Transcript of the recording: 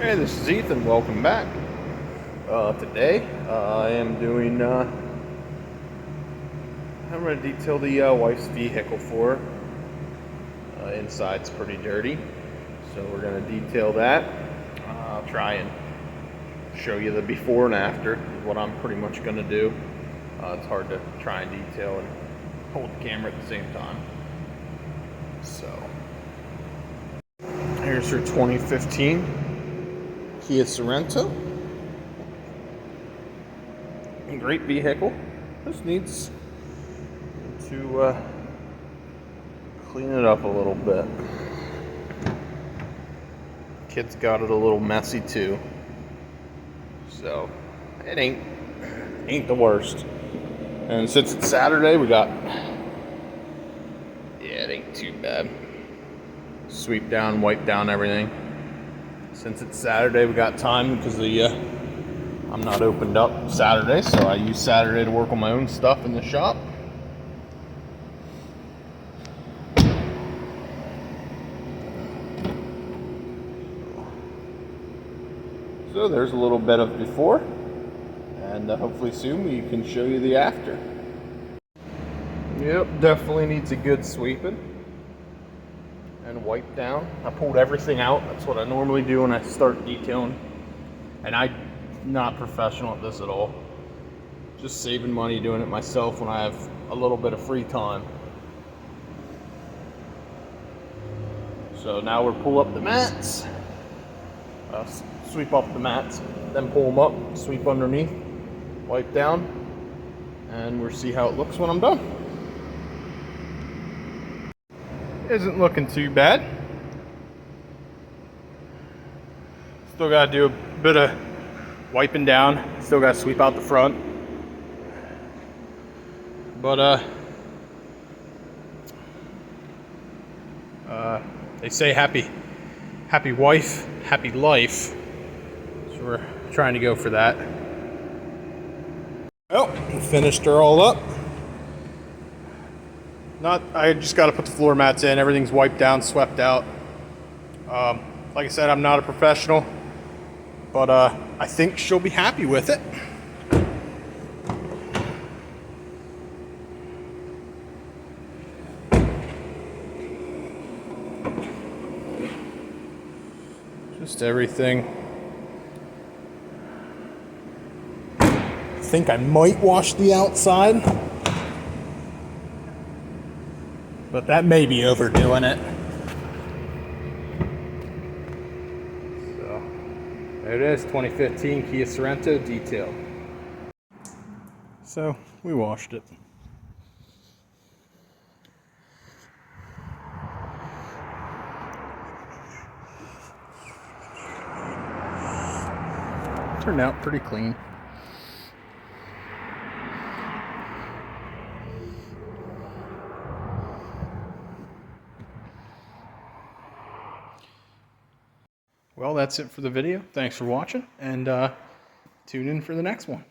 Hey, this is Ethan. Welcome back. Today, I am doing. I'm going to detail the wife's vehicle for her. Inside's pretty dirty, so we're going to detail that. I'll try and show you the before and after. Is what I'm pretty much going to do. It's hard to try and detail and hold the camera at the same time. So, here's her 2015 Kia Sorento. Great vehicle. Just needs to clean it up a little bit. Kids got it a little messy too, so it ain't the worst. And since it's Saturday, it ain't too bad. Sweep down, wipe down everything. Since it's Saturday, we got time because I'm not opened up Saturday, so I use Saturday to work on my own stuff in the shop. So there's a little bit of before, and hopefully soon we can show you the after. Yep, definitely needs a good sweeping and wipe down. I pulled everything out. That's what I normally do when I start detailing, and I'm not professional at this at all. Just saving money doing it myself when I have a little bit of free time. So now we'll pull up the mats, sweep off the mats, then pull them up, sweep underneath, wipe down, and we'll see how it looks when I'm done. Isn't looking too bad. Still got to do a bit of wiping down. Still got to sweep out the front. But they say happy wife, happy life. So we're trying to go for that. Well, finished her all up. I just got to put the floor mats in. Everything's wiped down, swept out. Like I said, I'm not a professional, but I think she'll be happy with it. Just everything. I think I might wash the outside, but that may be overdoing it. So there it is, 2015 Kia Sorento detail. So we washed it. Turned out pretty clean. Well, that's it for the video. Thanks for watching, and tune in for the next one.